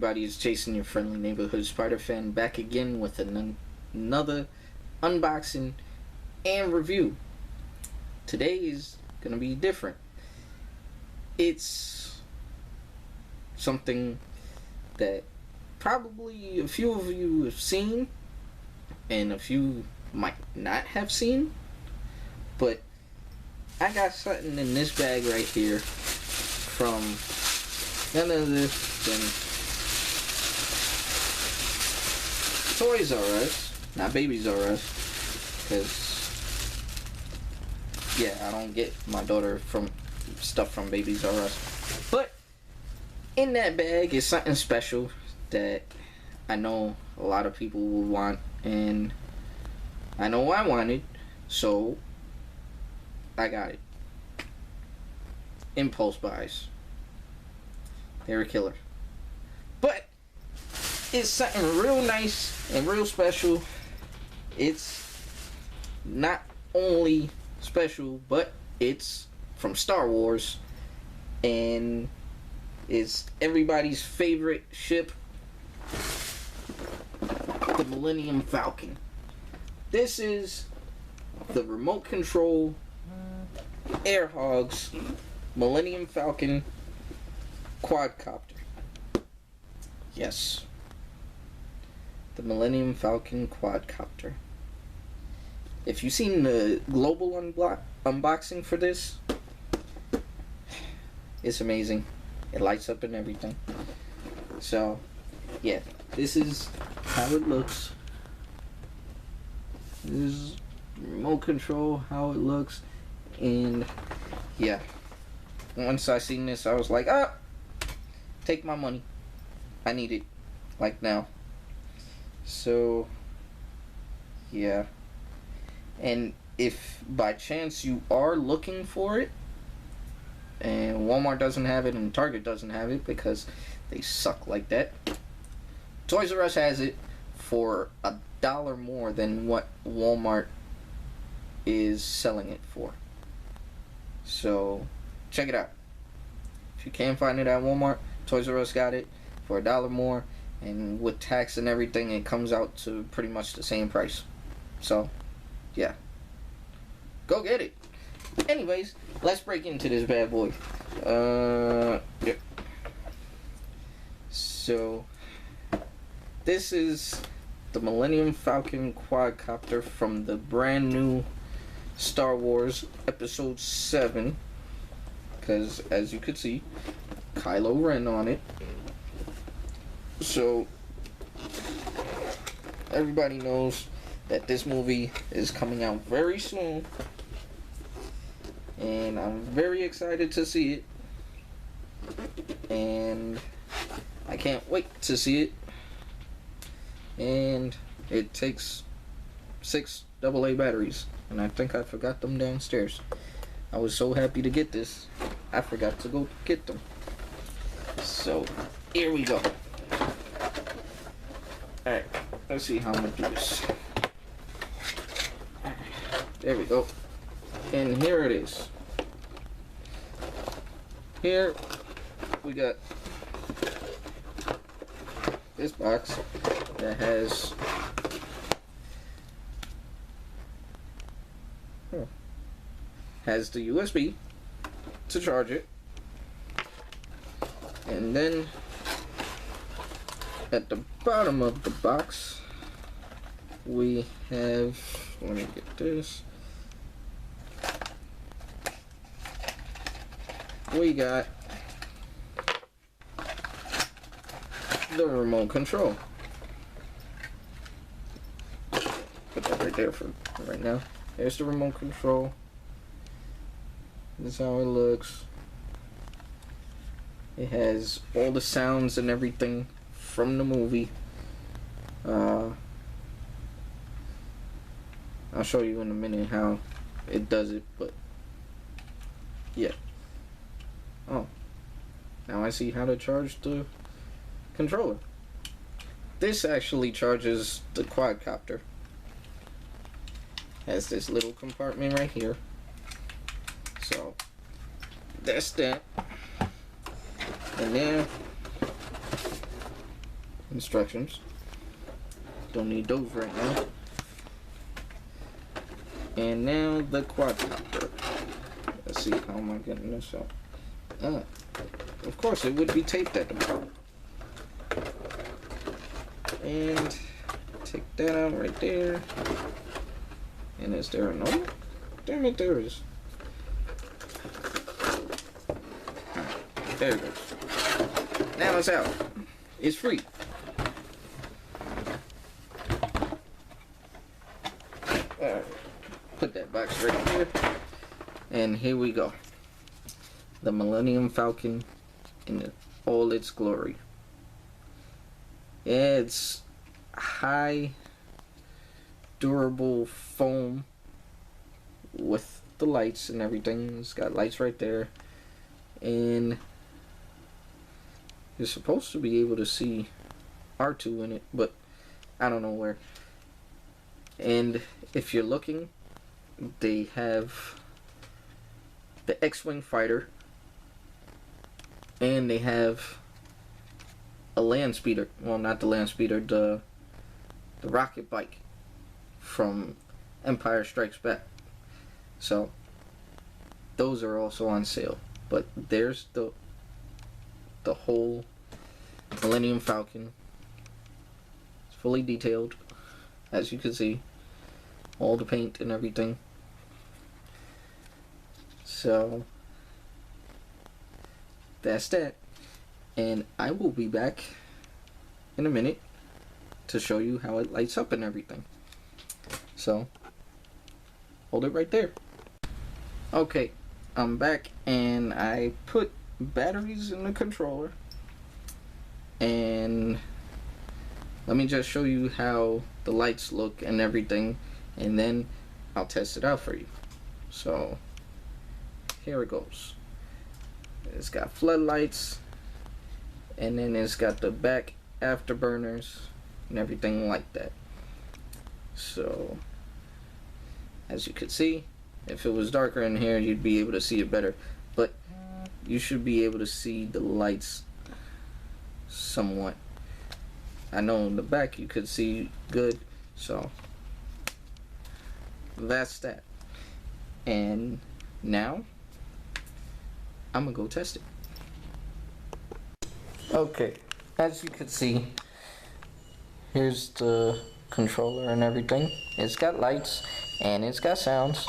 everybody? Is Jason, your friendly neighborhood spider fan, back again with another unboxing and review. Today is gonna be different. It's something that probably a few of you have seen and a few might not have seen, but I got something in this bag right here from none other than Toys R Us, not Babies R Us, because yeah, I don't get my daughter from stuff from Babies R Us. But in that bag is something special that I know a lot of people will want, and I know I wanted, so I got it. Impulse buys. They're a killer. But it's something real nice and real special. It's not only special, but it's from Star Wars, and it's everybody's favorite ship, the Millennium Falcon. This is the remote control Air Hogs Millennium Falcon Quadcopter. Yes, the Millennium Falcon Quadcopter. If you've seen the global unboxing for this, it's amazing. It lights up and everything. So, yeah, this is how it looks. This is remote control, how it looks, and yeah. Once I seen this, I was like, take my money. I need it, like now. So, yeah. And if by chance you are looking for it, and Walmart doesn't have it and Target doesn't have it because they suck like that, Toys R Us has it for $1 more than what Walmart is selling it for. So check it out. If you can't find it at Walmart, Toys R Us got it for $1 more, and with tax and everything, it comes out to pretty much the same price. So yeah, go get it. Anyways, let's break into this bad boy. Yep. So this is the Millennium Falcon Quadcopter from the brand new Star Wars Episode 7, because as you could see, Kylo Ren on it. So everybody knows that this movie is coming out very soon, and I'm very excited to see it, and I can't wait to see it. And it takes 6 AA batteries, and I think I forgot them downstairs. I was so happy to get this, I forgot to go get them. So here we go. Alright, let's see how I'm gonna do this. There we go. And here it is. Here we got this box that has the USB to charge it, and then at the bottom of the box we have, let me get this, we got the remote control. Put that right there for right now. There's the remote control. This is how it looks. It has all the sounds and everything from the movie. I'll show you in a minute how it does it, but yeah. Oh, now I see how to charge the controller. This actually charges the quadcopter. Has this little compartment right here. So that's that. And then instructions. Don't need those right now. And now the quadcopter. Let's see, how am I getting this out? Of course, it would be taped at the bottom. And take that out right there. And is there another? Damn it, there is. Alright, there it goes. Now it's out. It's free. Alright, put that box right here. And here we go. The Millennium Falcon in all its glory. It's high durable foam with the lights and everything. It's got lights right there, and you're supposed to be able to see R2 in it, but I don't know where. And if you're looking, they have the X-Wing fighter, and they have a land speeder. Well, not the land speeder, the rocket bike from Empire Strikes Back. So those are also on sale. But there's the whole Millennium Falcon. It's fully detailed, as you can see, all the paint and everything. So that's that. And I will be back in a minute to show you how it lights up and everything. So hold it right there. Okay, I'm back, and I put batteries in the controller, and let me just show you how the lights look and everything, and then I'll test it out for you. So here it goes. It's got floodlights, and then it's got the back afterburners and everything like that. So as you can see, if it was darker in here, you'd be able to see it better, but you should be able to see the lights somewhat. I know in the back you could see good, so that's that. And now I'm gonna go test it. Okay, as you can see, here's the controller and everything. It's got lights and it's got sounds.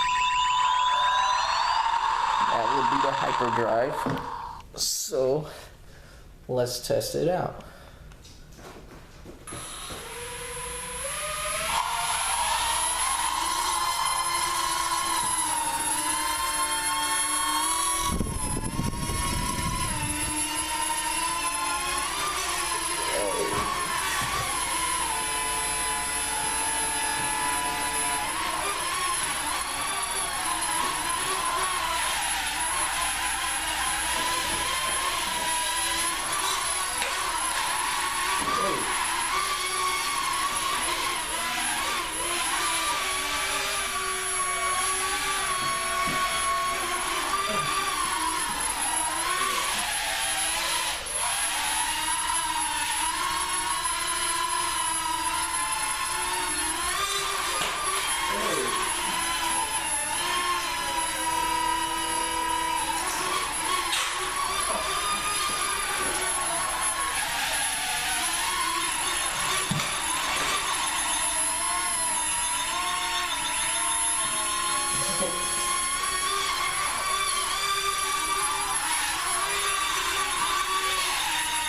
That would be the hyperdrive. So let's test it out.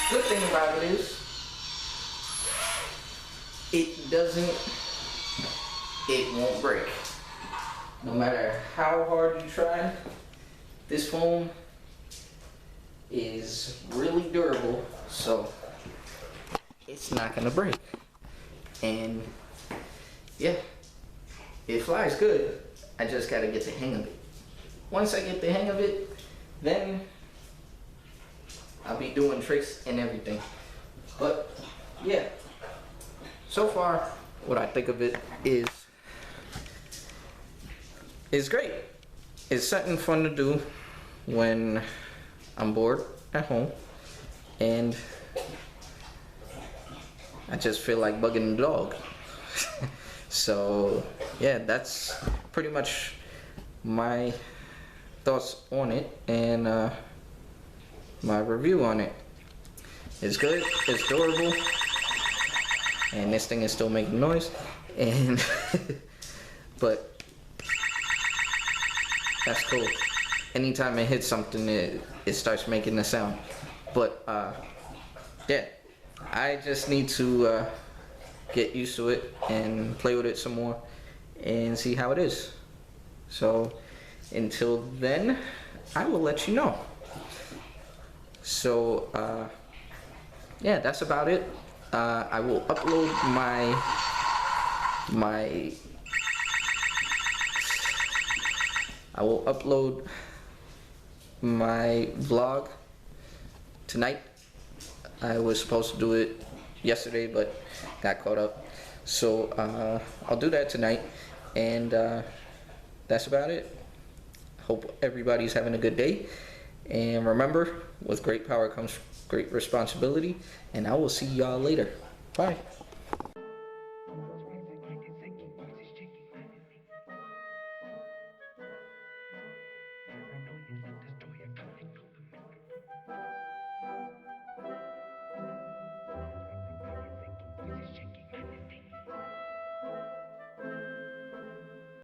Good thing about it is, it won't break. No matter how hard you try, this foam is really durable, so it's not gonna break. And yeah, it flies good. I just gotta get the hang of it. Once I get the hang of it, then I'll be doing tricks and everything. But yeah, so far what I think of it is great. It's something fun to do when I'm bored at home, and I just feel like bugging the dog. So yeah, that's pretty much my thoughts on it and my review on it. It's good, it's durable, and this thing is still making noise, and but that's cool. Anytime it hits something, it starts making the sound. But yeah, I just need to get used to it and play with it some more and see how it is. So until then, I will let you know. So yeah, that's about it. I will upload my vlog tonight. I was supposed to do it yesterday, but got caught up. So I'll do that tonight, and that's about it. Hope everybody's having a good day, and remember, with great power comes great responsibility, and I will see y'all later. Bye.